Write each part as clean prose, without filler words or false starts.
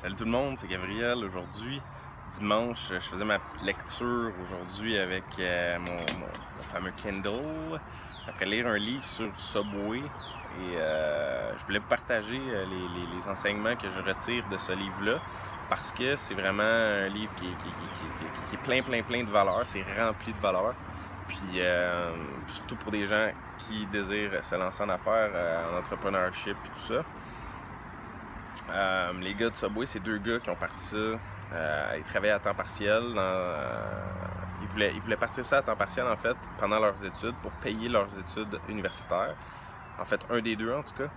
Salut tout le monde, c'est Gabriel. Aujourd'hui, dimanche, je faisais ma petite lecture aujourd'hui avec mon fameux Kindle. Après lire un livre sur Subway et je voulais partager les enseignements que je retire de ce livre-là parce que c'est vraiment un livre qui est plein de valeurs, c'est rempli de valeurs. Puis surtout pour des gens qui désirent se lancer en affaires, en entrepreneurship et tout ça. Les gars de Subway, c'est deux gars qui ont parti ça. Ils travaillaient à temps partiel. Ils voulaient partir ça à temps partiel en fait pendant leurs études pour payer leurs études universitaires. En fait, un des deux en tout cas.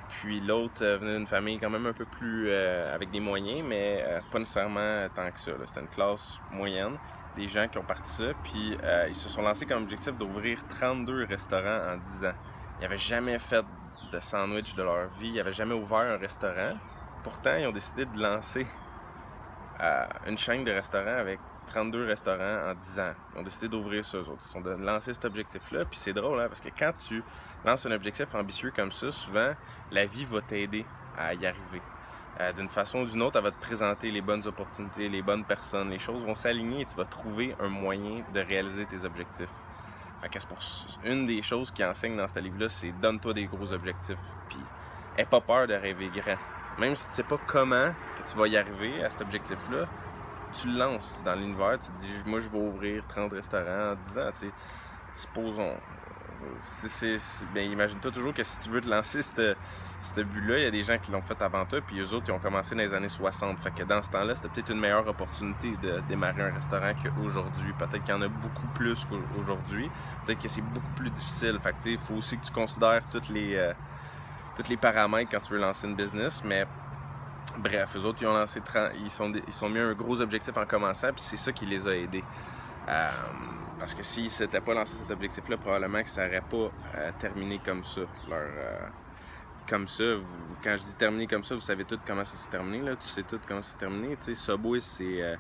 Puis l'autre venait d'une famille quand même un peu plus avec des moyens, mais pas nécessairement tant que ça. C'était une classe moyenne. Des gens qui ont parti ça. Puis ils se sont lancés comme objectif d'ouvrir 32 restaurants en 10 ans. Ils n'avaient jamais fait de sandwich de leur vie. Ils n'avaient jamais ouvert un restaurant. Pourtant, ils ont décidé de lancer une chaîne de restaurants avec 32 restaurants en 10 ans. Ils ont décidé d'ouvrir ça, eux autres. Ils ont lancé cet objectif-là. Puis c'est drôle, hein, parce que quand tu lances un objectif ambitieux comme ça, souvent, la vie va t'aider à y arriver. D'une façon ou d'une autre, elle va te présenter les bonnes opportunités, les bonnes personnes. Les choses vont s'aligner et tu vas trouver un moyen de réaliser tes objectifs. C'est pour une des choses qui enseigne dans ce livre-là, c'est donne-toi des gros objectifs. Puis, aie pas peur de rêver grand. Même si tu ne sais pas comment que tu vas y arriver à cet objectif-là, tu le lances dans l'univers, tu te dis « moi je vais ouvrir 30 restaurants en 10 ans », tu sais, supposons. Ben, imagine-toi toujours que si tu veux te lancer ce but-là, il y a des gens qui l'ont fait avant toi, puis eux autres, ils ont commencé dans les années 60. Fait que dans ce temps-là, c'était peut-être une meilleure opportunité de démarrer un restaurant qu'aujourd'hui. Peut-être qu'il y en a beaucoup plus qu'aujourd'hui. Peut-être que c'est beaucoup plus difficile. Fait que il faut aussi que tu considères tous les paramètres quand tu veux lancer une business, mais bref, eux autres, ils ont lancé ils sont mis un gros objectif en commençant, puis c'est ça qui les a aidés. Parce que s'ils ne s'étaient pas lancé cet objectif-là, probablement que ça n'aurait pas terminé comme ça. Comme ça, quand je dis terminé comme ça, vous savez tout comment ça s'est terminé, là. Tu sais tout comment ça s'est terminé. Tu sais, Subway, c'est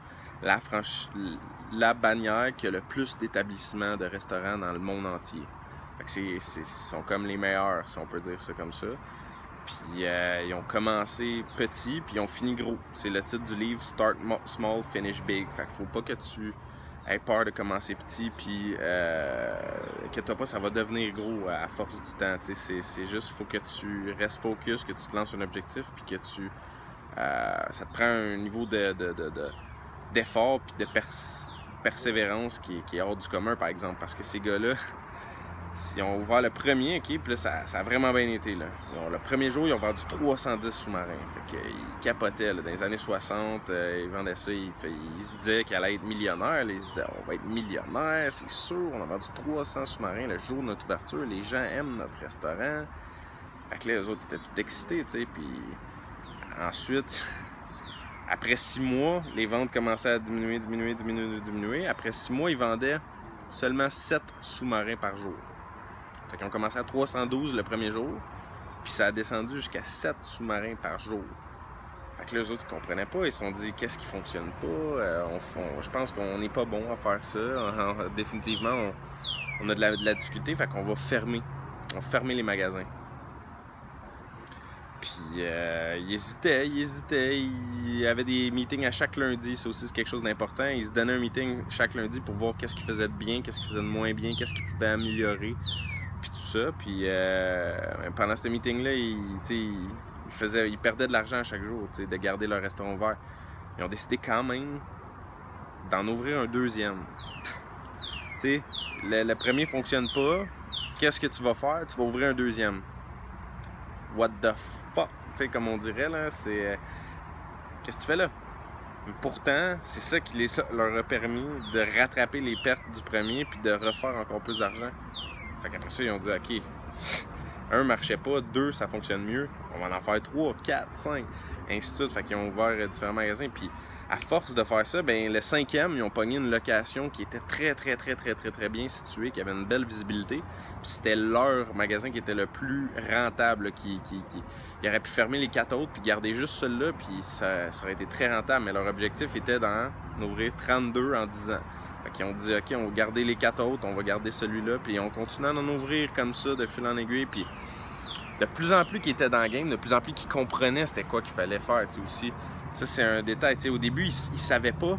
la bannière qui a le plus d'établissements de restaurants dans le monde entier. Ils sont comme les meilleurs, si on peut dire ça comme ça. Puis ils ont commencé petit, puis ils ont fini gros. C'est le titre du livre, Start Small, Finish Big. Fait qu'il faut pas que tu aies peur de commencer petit, puis inquiète-toi pas, ça va devenir gros à force du temps. C'est juste, faut que tu restes focus, que tu te lances un objectif, puis que ça te prend un niveau d'effort, puis de persévérance qui est hors du commun, par exemple. Parce que ces gars-là, ils ont ouvert le premier, ok, puis là, ça a vraiment bien été. Là. Le premier jour, ils ont vendu 310 sous-marins. Ils capotaient. Là. Dans les années 60, ils vendaient ça. Ils se disaient qu'ils allaient être millionnaires. Là. Ils se disaient, on va être millionnaire, c'est sûr. On a vendu 300 sous-marins le jour de notre ouverture. Les gens aiment notre restaurant. Fait que là, eux autres étaient tout excités, tu sais. Puis ensuite, après 6 mois, les ventes commençaient à diminuer. Après 6 mois, ils vendaient seulement 7 sous-marins par jour. Fait qu'ils ont commencé à 312 le premier jour, puis ça a descendu jusqu'à 7 sous-marins par jour. Fait que là, eux autres, ils comprenaient pas, ils se sont dit, qu'est-ce qui fonctionne pas? Je pense qu'on n'est pas bon à faire ça. Définitivement, on a de la difficulté, fait qu'on va fermer. On va fermer les magasins. Puis ils hésitaient, ils avaient des meetings à chaque lundi, ça aussi c'est quelque chose d'important. Ils se donnaient un meeting chaque lundi pour voir qu'est-ce qu'ils faisaient de bien, qu'est-ce qu'ils faisaient de moins bien, qu'est-ce qu'ils pouvaient améliorer, puis tout ça. Puis pendant ce meeting-là, ils perdaient de l'argent à chaque jour, de garder leur restaurant ouvert. Ils ont décidé quand même d'en ouvrir un deuxième. Le premier ne fonctionne pas, qu'est-ce que tu vas faire? Tu vas ouvrir un deuxième. What the fuck? Tu sais, comme on dirait, là, c'est... Qu'est-ce que tu fais là? Mais pourtant, c'est ça qui leur a permis de rattraper les pertes du premier puis de refaire encore plus d'argent. Fait qu'après ça, ils ont dit, OK, 1 marchait pas, 2, ça fonctionne mieux, on va en faire 3, 4, 5, ainsi de suite. Fait qu'ils ont ouvert différents magasins. Puis à force de faire ça, ben le 5e, ils ont pogné une location qui était très bien située, qui avait une belle visibilité. Puis c'était leur magasin qui était le plus rentable, qui ils auraient pu fermer les 4 autres puis garder juste celui-là, puis ça aurait été très rentable. Mais leur objectif était d'en ouvrir 32 en 10 ans. Fait qu'ils ont dit, OK, on va garder les 4 autres, on va garder celui-là, puis on continue à en ouvrir comme ça de fil en aiguille. Puis de plus en plus qu'ils étaient dans le game, de plus en plus qu'ils comprenaient c'était quoi qu'il fallait faire, tu sais, aussi. Ça, c'est un détail, tu sais, au début, ils savaient pas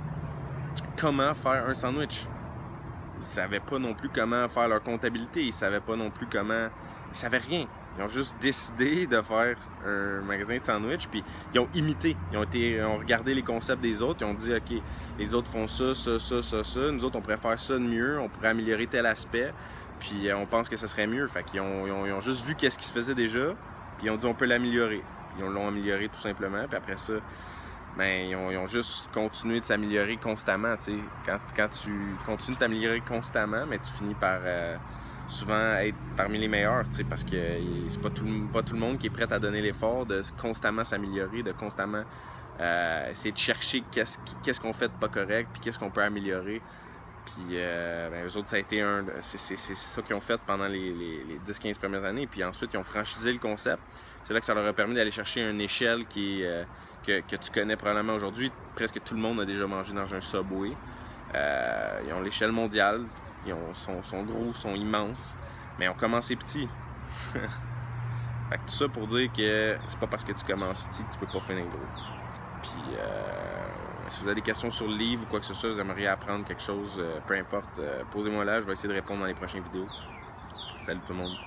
comment faire un sandwich. Ils savaient pas non plus comment faire leur comptabilité, ils savaient pas non plus comment... Ils savaient rien. Ils ont juste décidé de faire un magasin de sandwich, puis ils ont imité. Ils ont regardé les concepts des autres, ils ont dit, OK, les autres font ça, ça, ça, ça, ça. Nous autres, on pourrait faire ça de mieux, on pourrait améliorer tel aspect, puis on pense que ce serait mieux. Fait qu'ils ont juste vu qu'est-ce qui se faisait déjà, puis ils ont dit, on peut l'améliorer. Ils l'ont amélioré tout simplement, puis après ça, ben, ils ont juste continué de s'améliorer constamment. T'sais. Quand tu continues de t'améliorer constamment, mais tu finis par souvent être parmi les meilleurs, parce que c'est pas tout le monde qui est prêt à donner l'effort de constamment s'améliorer, de constamment essayer de chercher qu'est-ce qu'on fait de pas correct, puis qu'est-ce qu'on peut améliorer. Puis ben, eux autres, ça a été c'est ça qu'ils ont fait pendant les 10-15 premières années. Puis ensuite, ils ont franchisé le concept. C'est là que ça leur a permis d'aller chercher une échelle qui est... Que tu connais probablement aujourd'hui. Presque tout le monde a déjà mangé dans un Subway. Ils ont l'échelle mondiale. Ils sont gros, sont immenses. Mais ils ont commencé petit. Fait que tout ça pour dire que c'est pas parce que tu commences petit que tu peux pas finir gros. Puis si vous avez des questions sur le livre ou quoi que ce soit, vous aimeriez apprendre quelque chose, peu importe, posez-moi là, je vais essayer de répondre dans les prochaines vidéos. Salut tout le monde!